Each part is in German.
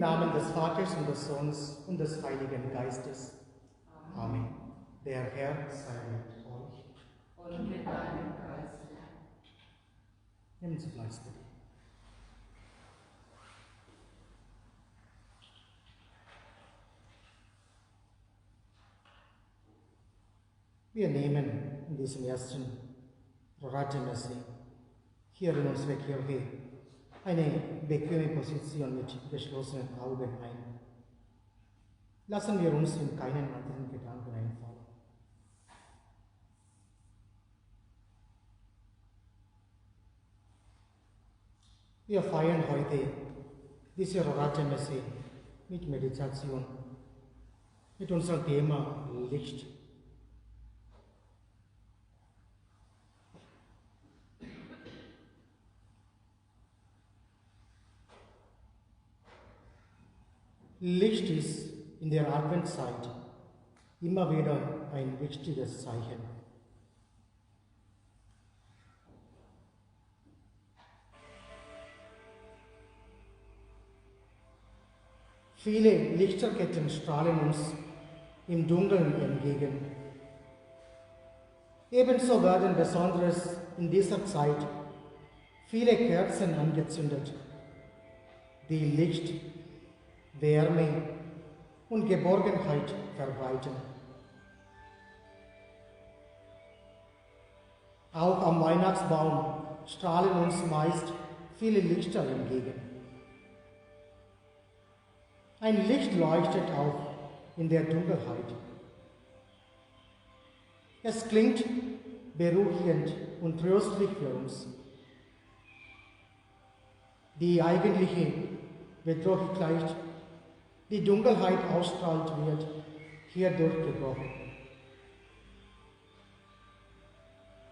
Namen des Vaters und des Sohnes und des Heiligen Geistes. Amen. Der Herr sei mit euch. Und mit deinem Geist. Nehmen Sie Platz, bitte. Wir nehmen in diesem ersten Rorate-Messe hier in unserer Kirche eine bequeme Position mit geschlossenen Augen ein. Lassen wir uns in keinen anderen Gedanken einfallen. Wir feiern heute diese Rorate-Messe mit Meditation, mit unserem Thema Licht. Licht ist in der Adventszeit immer wieder ein wichtiges Zeichen. Viele Lichterketten strahlen uns im Dunkeln entgegen. Ebenso werden besonders in dieser Zeit viele Kerzen angezündet, die Licht, Wärme und Geborgenheit verbreiten. Auch am Weihnachtsbaum strahlen uns meist viele Lichter entgegen. Ein Licht leuchtet auch in der Dunkelheit. Es klingt beruhigend und tröstlich für uns. Die eigentliche Bedrohlichkeit, die Dunkelheit ausstrahlt, wird hierdurch gebrochen.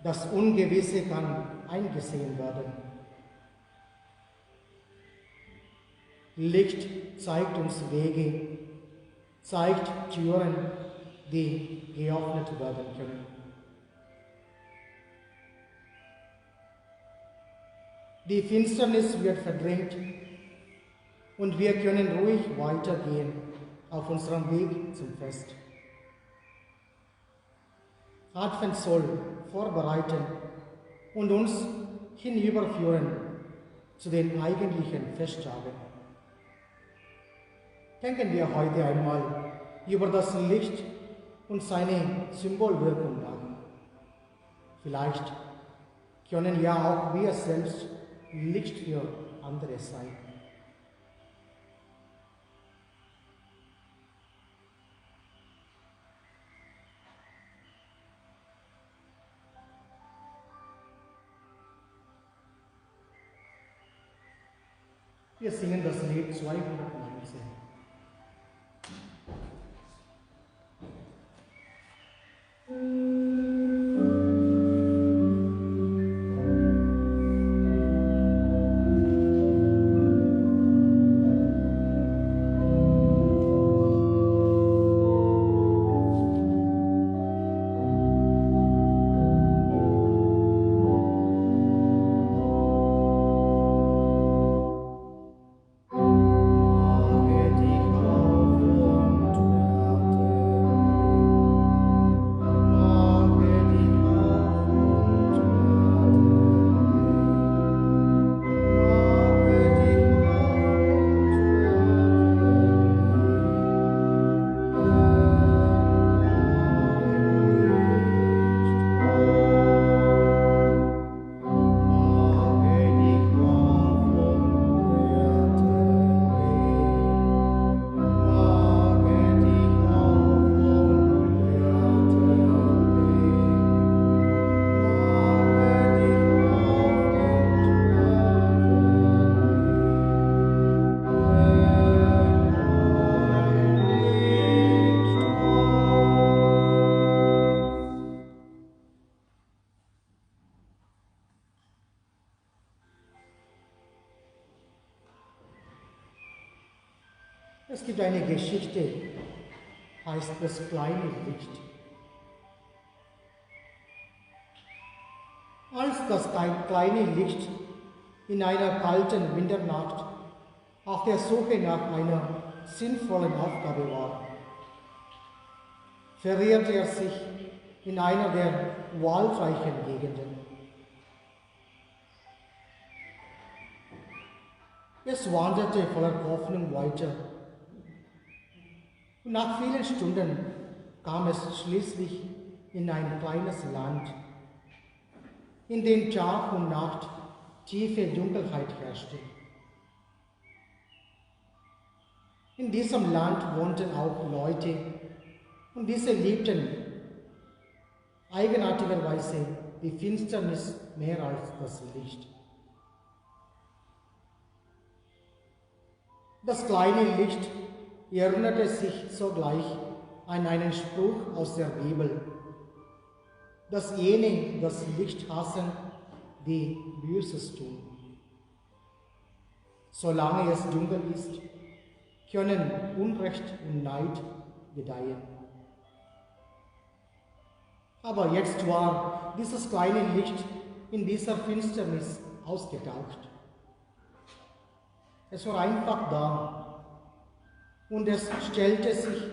Das Ungewisse kann eingesehen werden. Licht zeigt uns Wege, zeigt Türen, die geöffnet werden können. Die Finsternis wird verdrängt und wir können ruhig weitergehen auf unserem Weg zum Fest. Advent soll vorbereiten und uns hinüberführen zu den eigentlichen Festtagen. Denken wir heute einmal über das Licht und seine Symbolwirkung nach. Vielleicht können ja auch wir selbst Licht für andere sein. Wir singen das Lied 219. Es gibt eine Geschichte, heißt das kleine Licht. Als das kleine Licht in einer kalten Winternacht auf der Suche nach einer sinnvollen Aufgabe war, verirrte er sich in einer der waldreichen Gegenden. Es wanderte voller Hoffnung weiter. Und nach vielen Stunden kam es schließlich in ein kleines Land, in dem Tag und Nacht tiefe Dunkelheit herrschte. In diesem Land wohnten auch Leute, und diese liebten eigenartigerweise die Finsternis mehr als das Licht. Das kleine Licht erinnerte sich sogleich an einen Spruch aus der Bibel, dass jene das Licht hassen, die Böses tun. Solange es dunkel ist, können Unrecht und Neid gedeihen. Aber jetzt war dieses kleine Licht in dieser Finsternis ausgetaucht. Es war einfach da und es stellte sich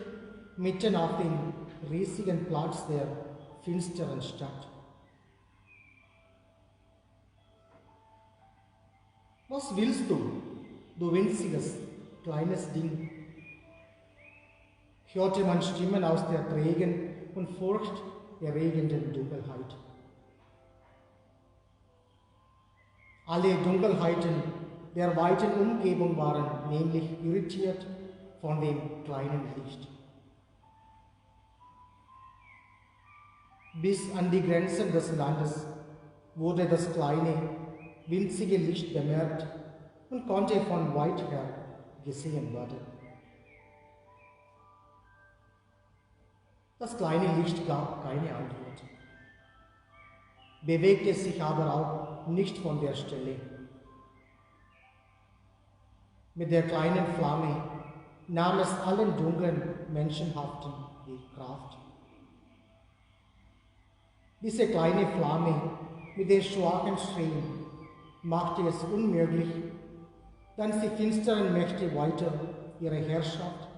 mitten auf den riesigen Platz der finsteren Stadt. Was willst du, du winziges, kleines Ding? Hörte man Stimmen aus der trägen und furchterregenden Dunkelheit. Alle Dunkelheiten der weiten Umgebung waren nämlich irritiert von dem kleinen Licht. Bis an die Grenzen des Landes wurde das kleine, winzige Licht bemerkt und konnte von weit her gesehen werden. Das kleine Licht gab keine Antwort, bewegte sich aber auch nicht von der Stelle. Mit der kleinen Flamme nahm es allen dunklen Menschenhaften die Kraft. Diese kleine Flamme mit den schwachen Strahlen machte es unmöglich, dass die finsteren Mächte weiter ihre Herrschaft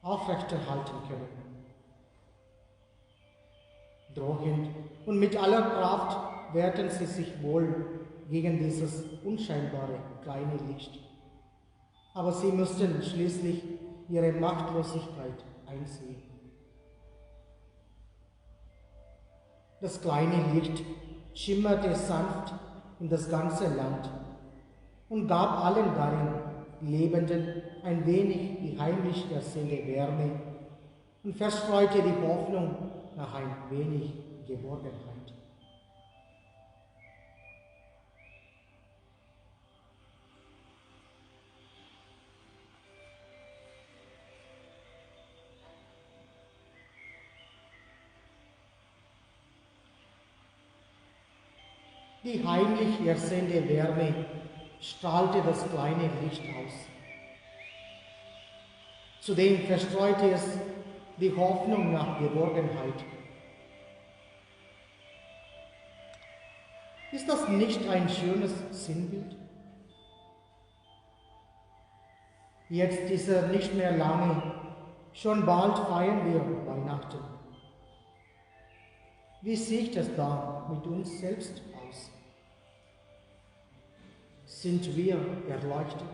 aufrechterhalten können. Drohend und mit aller Kraft wehrten sie sich wohl gegen dieses unscheinbare kleine Licht. Aber sie mussten schließlich ihre Machtlosigkeit einsehen. Das kleine Licht schimmerte sanft in das ganze Land und gab allen darin Lebenden ein wenig die heimlich ersehende Wärme und verstreute die Hoffnung nach ein wenig Geborgenheit. Die heimlich ersehende Wärme strahlte das kleine Licht aus. Zudem verstreute es die Hoffnung nach Geborgenheit. Ist das nicht ein schönes Sinnbild? Jetzt ist er nicht mehr lange, schon bald feiern wir Weihnachten. Wie sieht es da mit uns selbst aus? Sind wir erleuchtet?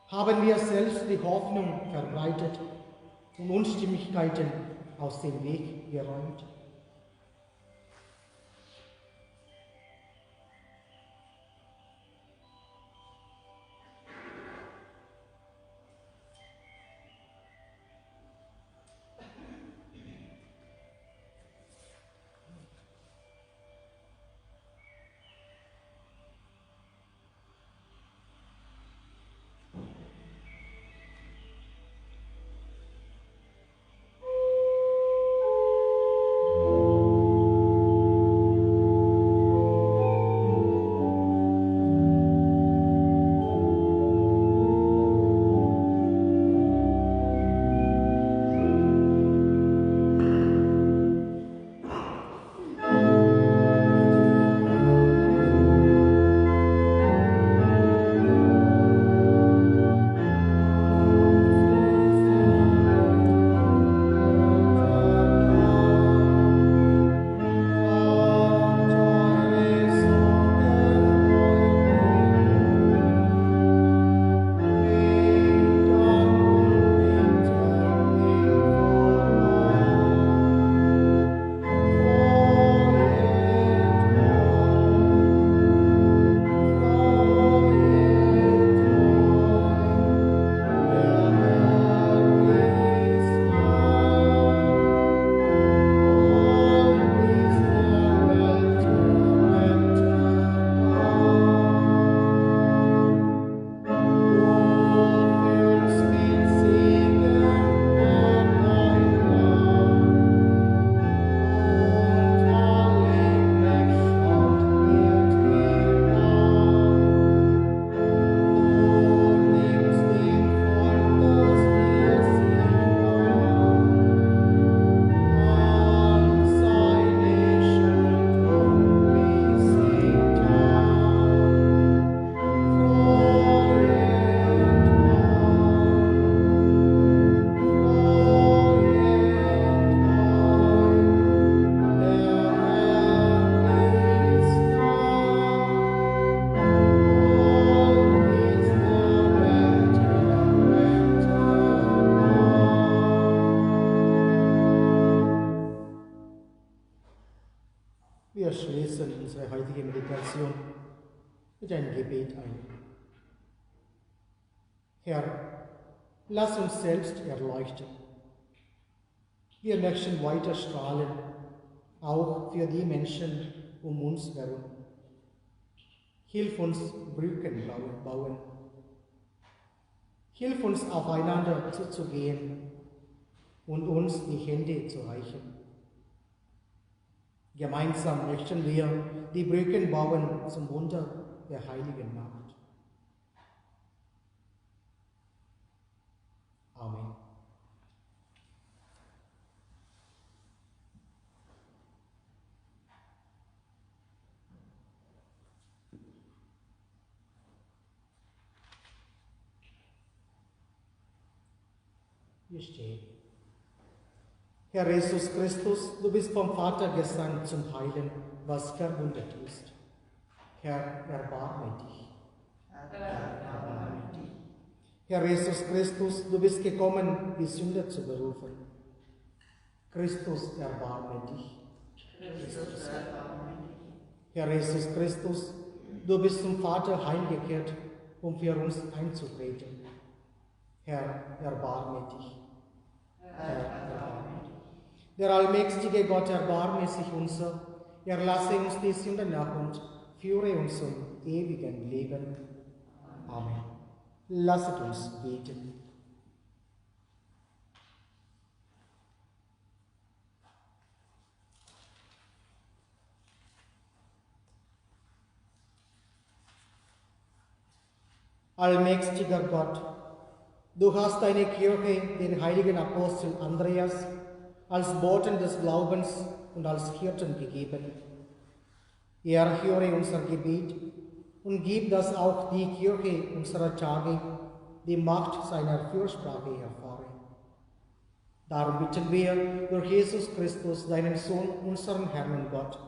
Haben wir selbst die Hoffnung verbreitet und Unstimmigkeiten aus dem Weg geräumt? Reflexion mit einem Gebet ein. Herr, lass uns selbst erleuchten. Wir möchten weiter strahlen, auch für die Menschen um uns herum. Hilf uns Brücken bauen. Hilf uns aufeinander zuzugehen und uns die Hände zu reichen. Gemeinsam möchten wir die Brücken bauen zum Wunder der heiligen Nacht. Amen. Wir stehen. Herr Jesus Christus, du bist vom Vater gesandt zum Heilen, was verwundet ist. Herr, erbarme dich. Herr Jesus Christus, du bist gekommen, die Sünder zu berufen. Christus, erbarme dich. Herr Jesus Christus, du bist zum Vater heimgekehrt, um für uns einzutreten. Herr, erbarme dich. Herr, erbarme dich. Der allmächtige Gott, erbarme sich unser, erlasse uns die Sünden nach und führe uns zum ewigen Leben. Amen. Lasset uns beten. Allmächtiger Gott, du hast deine Kirche den heiligen Apostel Andreas als Boten des Glaubens und als Hirten gegeben. Erhöre unser Gebet und gib, dass auch die Kirche unserer Tage die Macht seiner Fürsprache erfahre. Darum bitten wir durch Jesus Christus, deinen Sohn, unseren Herrn und Gott,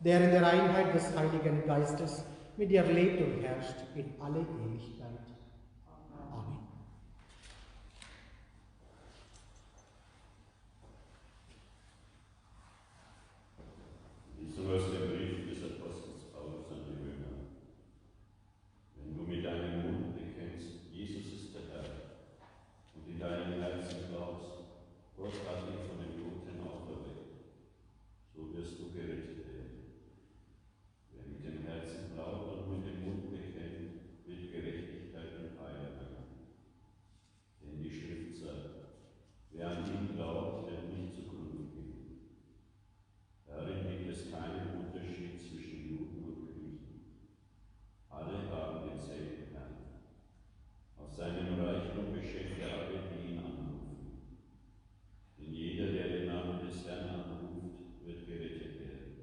der in der Einheit des Heiligen Geistes mit dir lebt und herrscht in alle Ewigkeit. Amen. Lesung aus dem Brief des Apostels Paulus an die Römer. Wenn du mit deinem Mund bekennst, Jesus ist der Herr, und in deinem Herzen glaubst, Gott hat ihn von den Toten auferweckt, so wirst du gerettet werden. Wer mit dem Herzen glaubt und mit dem Mund bekennt, wird Gerechtigkeit und Heil erlangen. Denn die Schrift sagt, wer an ihn glaubt, wird nicht zugrunde gehen. Darin gibt es keinen Unterschied zwischen Juden und Griechen. Alle haben denselben Herrn. Aus seinem Reichtum beschenkt er alle, die ihn anrufen. Denn jeder, der den Namen des Herrn anruft, wird gerettet werden.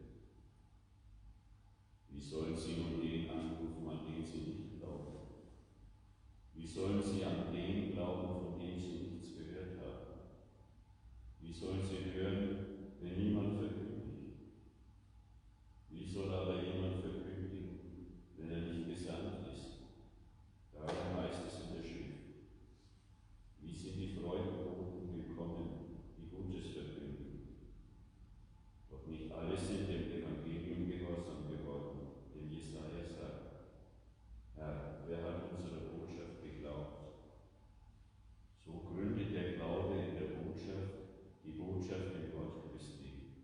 Wie sollen sie nun den anrufen, an den sie nicht glauben? Wie sollen sie an den glauben, von dem sie nichts gehört haben? Wie sollen sie hören, wenn niemand verkündigt? Wie soll aber jemand verkündigen, wenn er nicht gesandt ist? Darum heißt es in der Schrift: Wie sind die Freudenboten gekommen, die Gutes verkündigen? Doch nicht alle sind dem Evangelium gehorsam geworden, denn Jesaja sagt: Herr, wer hat unsere Botschaft geglaubt? So gründet der Glaube in der Botschaft, die Botschaft im Wort Christi.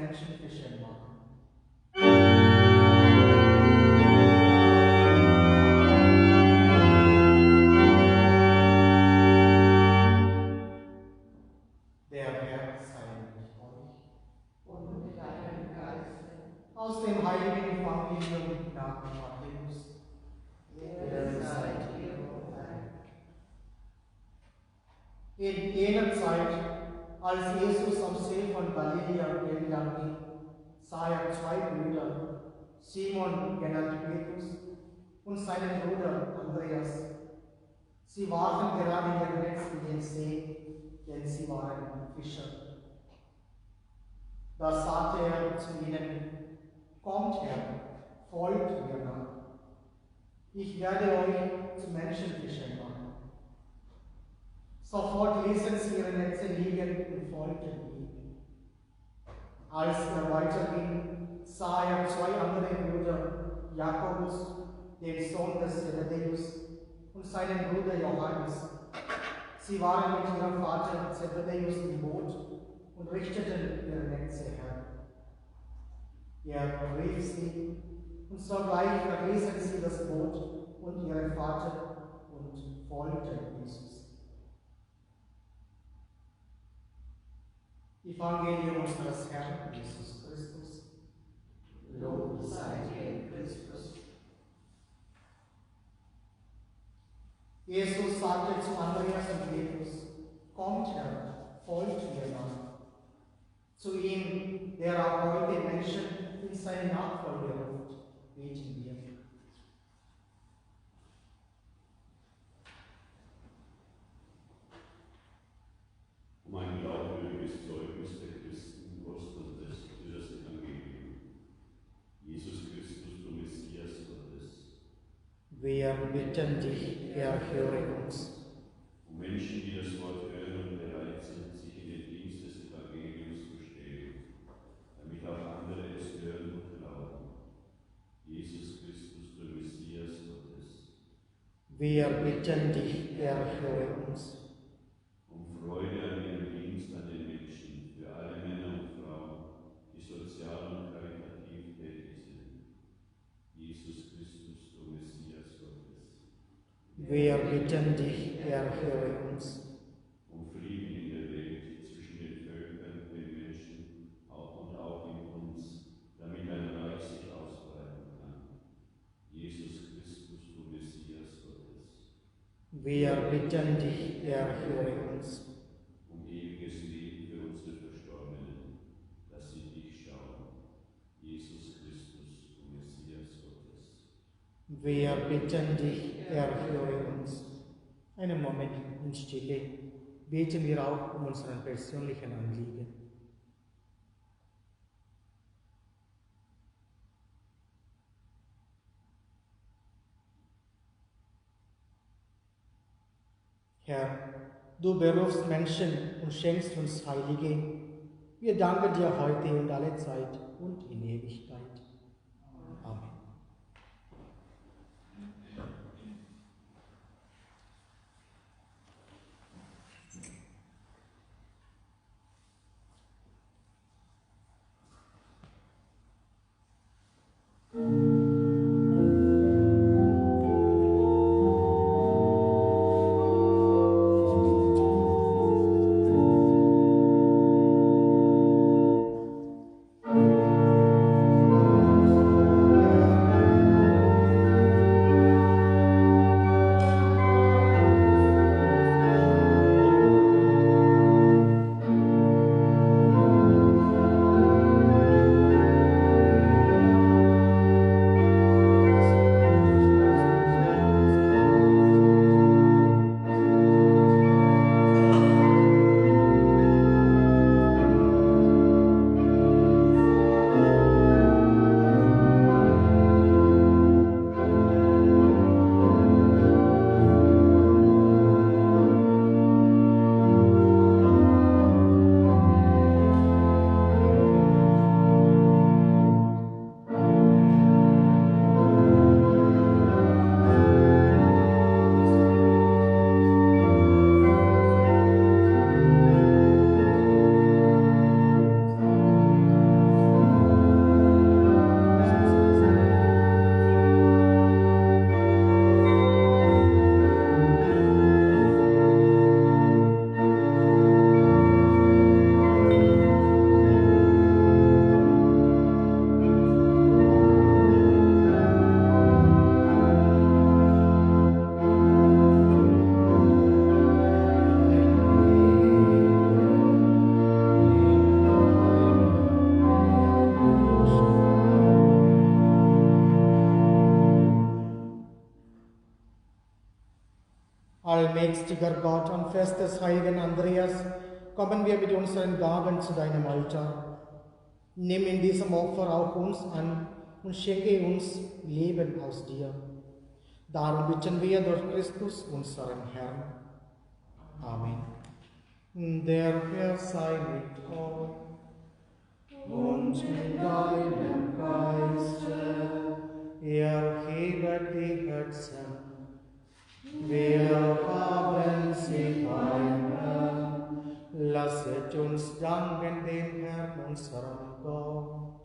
Menschenfischern machen. Der Herr sei mit euch. Und mit deinem Geiste. Aus dem heiligen Evangelium nach Matthäus. Ehre sei dir, o Herr. In jener Zeit, als Jesus am See von Galiläa entlang ging, sah er zwei Brüder, Simon genannt Petrus und seinen Bruder Andreas. Sie warfen gerade ihr Netz in den See, denn sie waren Fischer. Da sagte er zu ihnen: Kommt her, folgt mir nach. Ich werde euch zu Menschenfischern machen. Sofort ließen sie ihre Netze liegen und folgten ihm. Als er weiterging, sah er zwei andere Brüder, Jakobus, den Sohn des Zebedeus, und seinen Bruder Johannes. Sie waren mit ihrem Vater Zebedeus im Boot und richteten ihre Netze her. Er rief sie, und sogleich verließen sie das Boot und ihren Vater und folgten Jesus. Evangelium unseres Herrn Jesus Christus. Lob sei dir, Christus. Jesus sagte zu Andreas und Petrus: Kommt her, folgt mir nach. Zu ihm, der auch heute Menschen in seine Nachfolge ruft, beten wir. Um ein glaubwürdiges Zeugnis der Christen kostet es für das Evangelium. Jesus Christus, du Messias Gottes. Wir bitten dich, erhöre uns. Um Menschen, die das Wort hören und bereit sind, sich in den Dienst des Evangeliums zu stellen, damit auch andere es hören und glauben. Jesus Christus, du Messias Gottes. Wir bitten dich, erhöre uns. Um Freude an ihrem Dienst an den Menschen, für alle Männer und Frauen, die sozial und karitativ tätig sind. Jesus Christus, du Messias Gottes. Wir bitten dich, erhöre uns. Um Frieden in der Welt, zwischen den Völkern, den Menschen, auch und auch in uns, damit ein Reich sich ausbreiten kann. Jesus Christus, du Messias Gottes. Wir bitten dich, erhöre uns. Um ewiges Leben für unsere Verstorbenen, dass sie dich schauen. Jesus Christus, du Messias Gottes. Wir bitten dich, erhöre uns. Einen Moment in Stille beten wir auch um unseren persönlichen Anliegen. Herr, du berufst Menschen und schenkst uns Heilige. Wir danken dir heute und alle Zeit und in Ewigkeit. Amen. Allmächtiger Gott, am Fest des heiligen Andreas kommen wir mit unseren Gaben zu deinem Altar. Nimm in diesem Opfer auch uns an und schenke uns Leben aus dir. Darum bitten wir durch Christus, unseren Herrn. Amen. Der Herr sei mit euch und mit deinem Geiste. Erhebet die Herzen. Wir haben sie beim Herrn. Lasset uns danken dem Herrn, unserem Gott.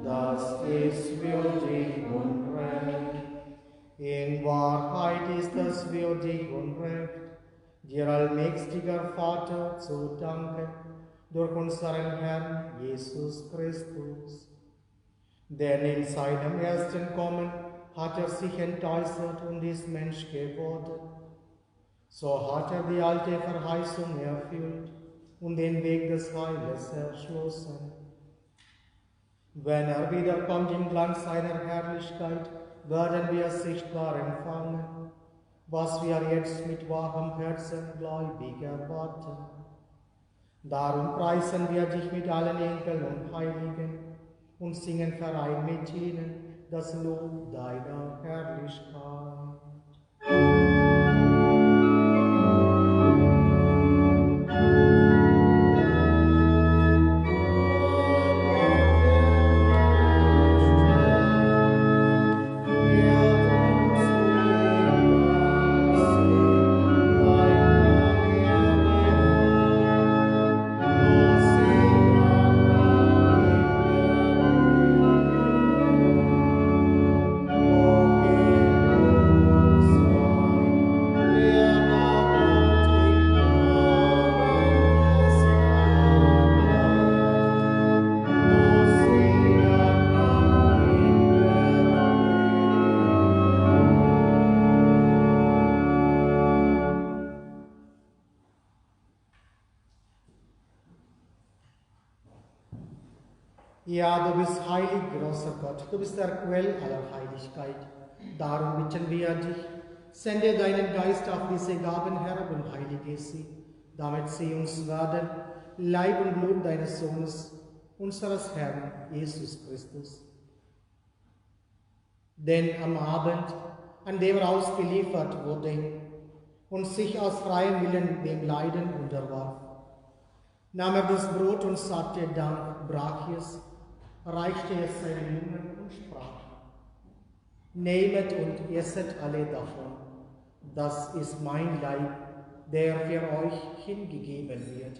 Das ist würdig und recht. In Wahrheit ist es würdig und recht, dir allmächtiger Vater zu danken durch unseren Herrn Jesus Christus. Denn in seinem ersten Kommen hat er sich entäußert und ist Mensch geworden. So hat er die alte Verheißung erfüllt und den Weg des Heiles erschlossen. Wenn er wiederkommt im Glanz seiner Herrlichkeit, werden wir sichtbar empfangen, was wir jetzt mit wahrem Herzen gläubig erwarten. Darum preisen wir dich mit allen Engeln und Heiligen und singen vereint mit ihnen das Lob deiner Herrlichkeit. Ja, du bist heilig, großer Gott, du bist der Quell aller Heiligkeit. Darum bitten wir dich, sende deinen Geist auf diese Gaben herab und heilige sie, damit sie uns werden, Leib und Blut deines Sohnes, unseres Herrn Jesus Christus. Denn am Abend, an dem er ausgeliefert wurde und sich aus freiem Willen dem Leiden unterwarf, nahm er das Brot und sagte Dank, brach es, reichte es seinen Jüngern und sprach: Nehmet und esset alle davon, das ist mein Leib, der für euch hingegeben wird.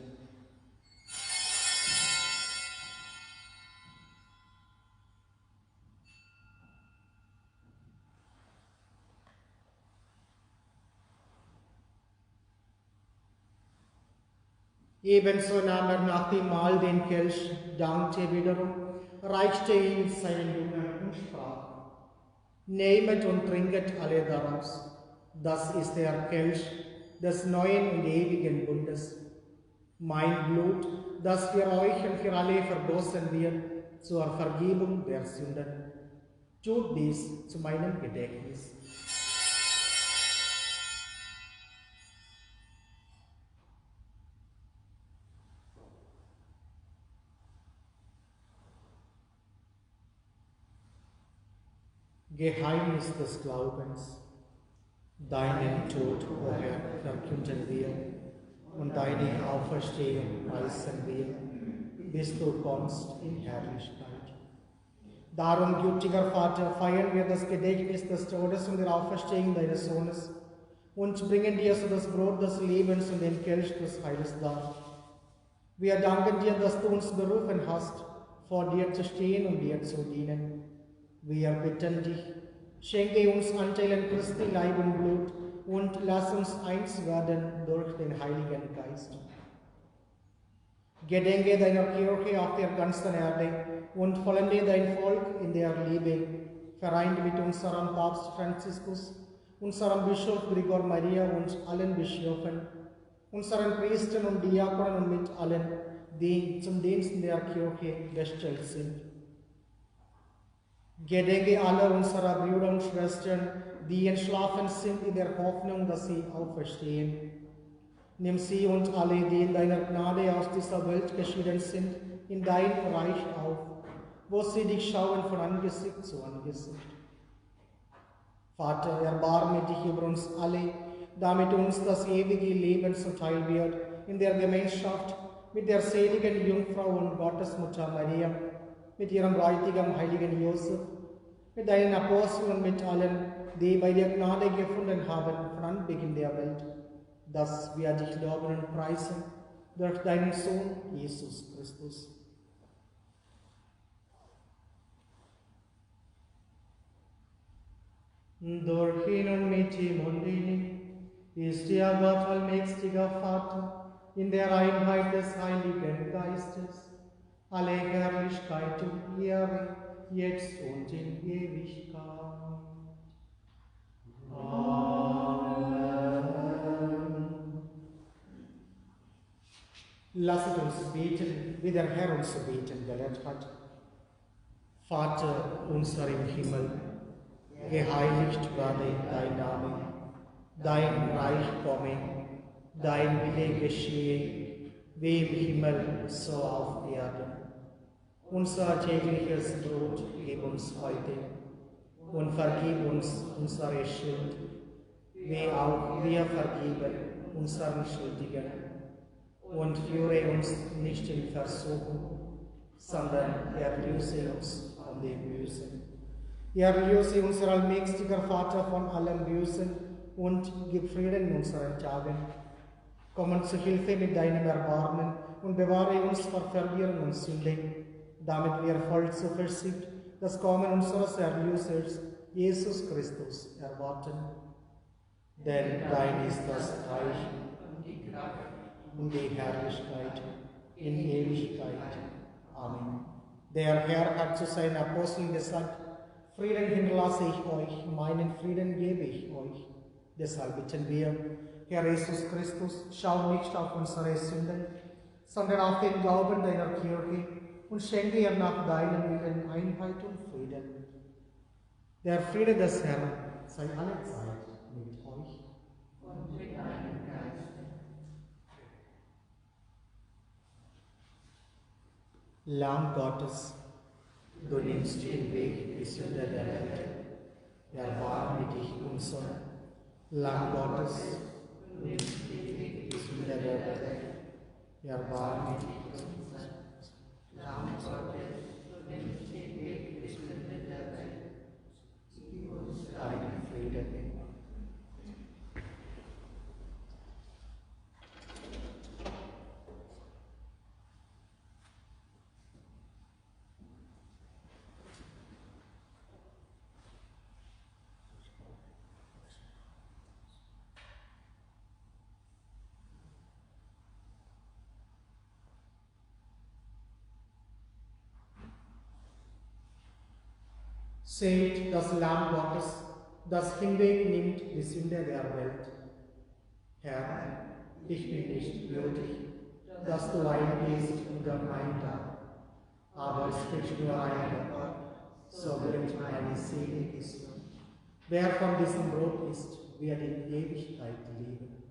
Ebenso nahm er nach dem Mahl den Kelch, dankte wiederum, reichte ihn seinen Jüngern und sprach: Nehmet und trinket alle daraus, das ist der Kelch des neuen und ewigen Bundes, mein Blut, das für euch und für alle vergossen wird zur Vergebung der Sünden. Tut dies zu meinem Gedächtnis. Geheimnis des Glaubens. Deinen Tod, o Herr, verkünden wir, und deine Auferstehung preisen wir, bis du kommst in Herrlichkeit. Darum, gütiger Vater, feiern wir das Gedächtnis des Todes und der Auferstehung deines Sohnes und bringen dir so das Brot des Lebens und den Kelch des Heiles dar. Wir danken dir, dass du uns berufen hast, vor dir zu stehen und dir zu dienen. Wir bitten dich, schenke uns Anteil an Christi Leib und Blut und lass uns eins werden durch den Heiligen Geist. Gedenke deiner Kirche auf der ganzen Erde und vollende dein Volk in der Liebe, vereint mit unserem Papst Franziskus, unserem Bischof Gregor Maria und allen Bischöfen, unseren Priestern und Diakonen und mit allen, die zum Dienst der Kirche bestellt sind. Gedenke alle unserer Brüder und Schwestern, die entschlafen sind in der Hoffnung, dass sie auferstehen. Nimm sie und alle, die in deiner Gnade aus dieser Welt geschieden sind, in dein Reich auf, wo sie dich schauen von Angesicht zu Angesicht. Vater, erbarme dich über uns alle, damit uns das ewige Leben zuteil wird, in der Gemeinschaft mit der seligen Jungfrau und Gottesmutter Maria, mit ihrem Bräutigam heiligen Josef, mit deinen Aposteln und mit allen, die bei dir Gnade gefunden haben von Anbeginn der Welt, dass wir dich loben und preisen durch deinen Sohn Jesus Christus. Durch ihn und mit ihm und in ihm ist dir Gott allmächtiger Vater in der Einheit des Heiligen Geistes alle Herrlichkeit und Ehre, jetzt und in Ewigkeit. Amen. Lasset uns beten, wie der Herr uns zu beten gelehrt hat. Vater unser im Himmel, geheiligt werde dein Name, dein Reich komme, dein Wille geschehe, wie im Himmel, so auf Erden. Unser tägliches Brot gib uns heute und vergib uns unsere Schuld, wie auch wir vergeben unseren Schuldigen. Und führe uns nicht in Versuchung, sondern erlöse uns von dem Bösen. Erlöse unser allmächtiger Vater von allem Bösen und gib Frieden in unseren Tagen. Komm uns zu Hilfe mit deinem Erbarmen und bewahre uns vor Verwirrung und Sünde, damit wir voll Zuversicht das Kommen unseres Erlösers, Jesus Christus, erwarten. Denn dein ist das Reich und die Kraft und die Herrlichkeit in Ewigkeit. Amen. Der Herr hat zu seinen Aposteln gesagt, Frieden hinterlasse ich euch, meinen Frieden gebe ich euch. Deshalb bitten wir, Herr Jesus Christus, schau nicht auf unsere Sünden, sondern auf den Glauben deiner Kirche und schenke ihr nach deinem Willen Einheit und Frieden. Der Friede des Herrn sei allezeit mit euch. und mit deinem Geiste. Lamm Gottes, du nimmst den Weg die Sünde der Welt. Erbarme dich unser. Lamm Gottes, du nimmst den Weg die Sünde der Welt. Erbarme dich unser. Lamm Gottes, du nimmst den Weg der Sünde der Welt. Gib uns Deinen Frieden. Seht das Lamm Gottes, das hinwegnimmt die Sünde der Welt. Herr, ich bin nicht würdig, dass du eingehst unter mein Dach, aber sprich nur ein Wort, so wird meine Seele gesund. Wer von diesem Brot isst, wird in Ewigkeit leben.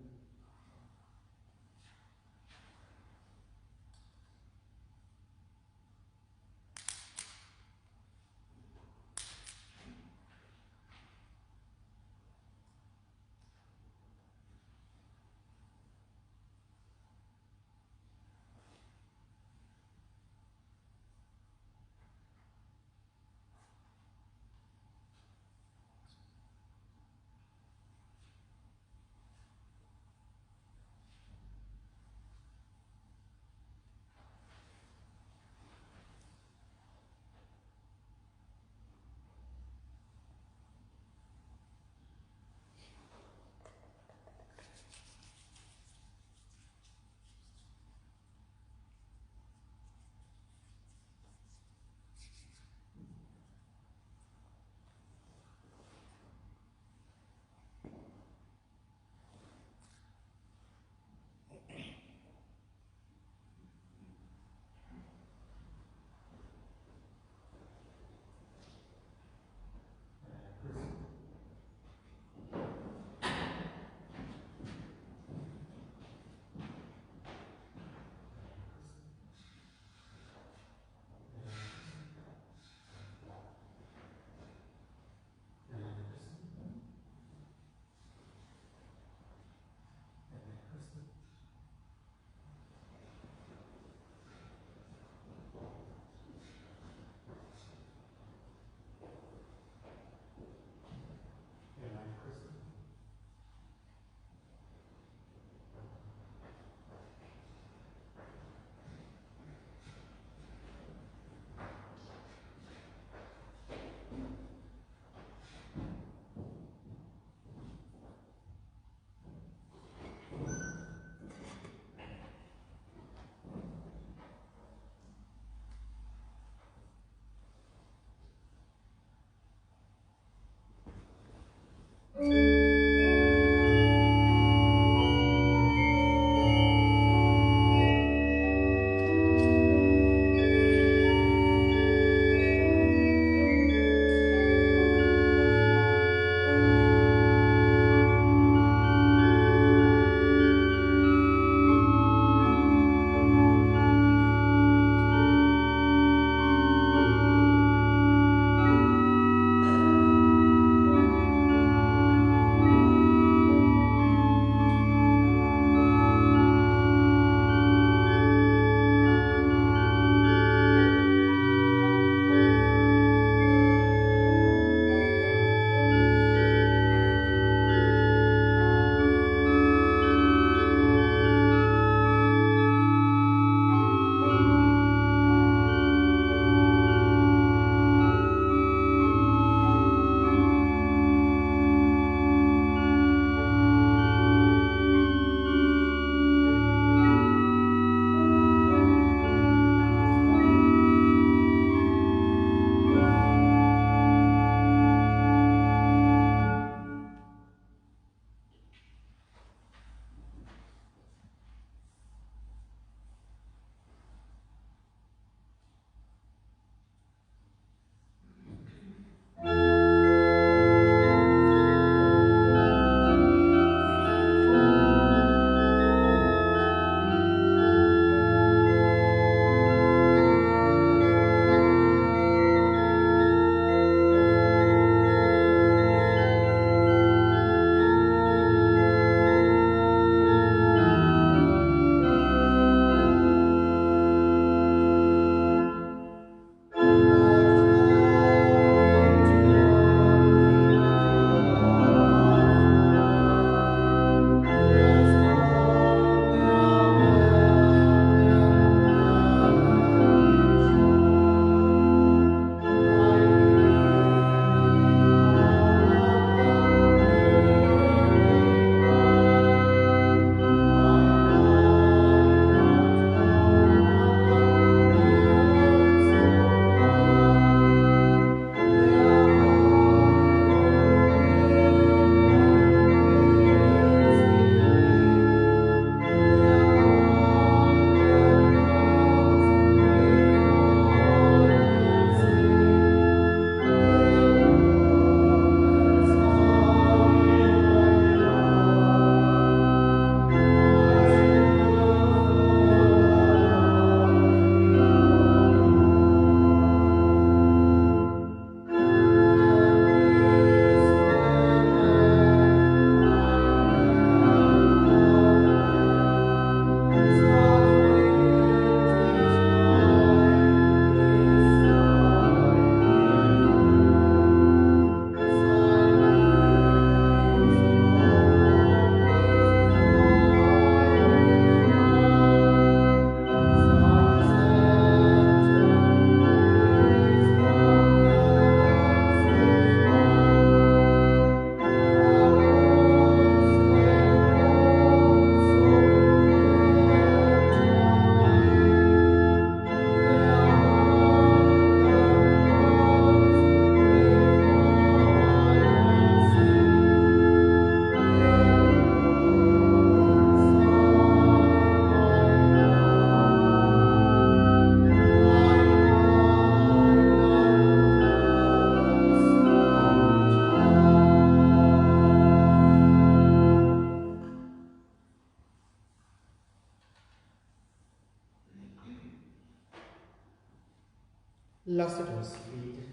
Lasst uns beten.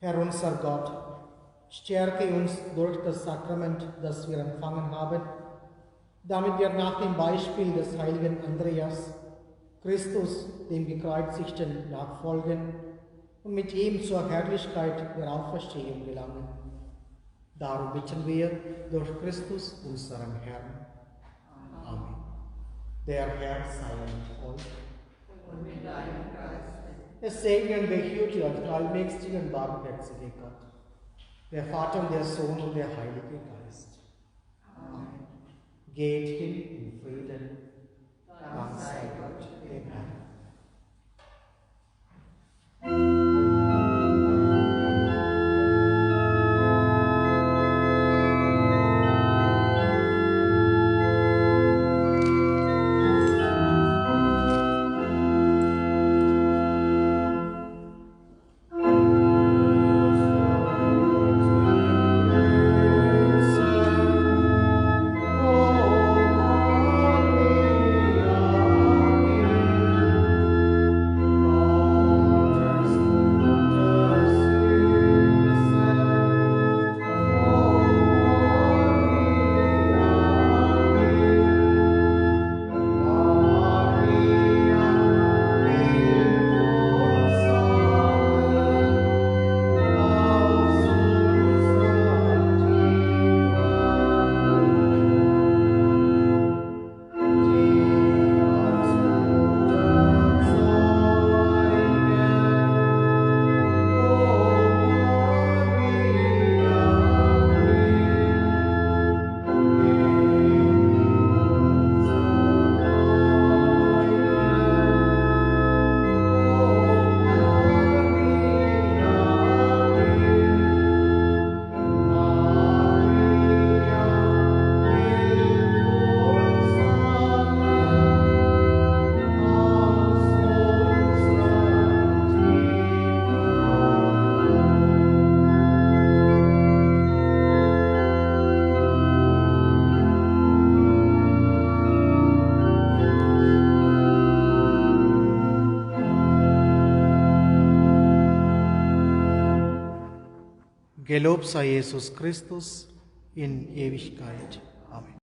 Herr unser Gott, stärke uns durch das Sakrament, das wir empfangen haben, damit wir nach dem Beispiel des heiligen Andreas Christus, dem Gekreuzigten, nachfolgen und mit ihm zur Herrlichkeit der Auferstehung gelangen. Darum bitten wir durch Christus, unseren Herrn. Amen. Der Herr sei mit euch. Und mit deinem Geiste. Es segne und behüte euch der allmächtige und barmherzige Gott, der Vater und der Sohn und der Heilige Geist. Amen. Geht hin in Frieden. Dank sei Gott, dem Herrn. Gelobt sei Jesus Christus in Ewigkeit. Amen.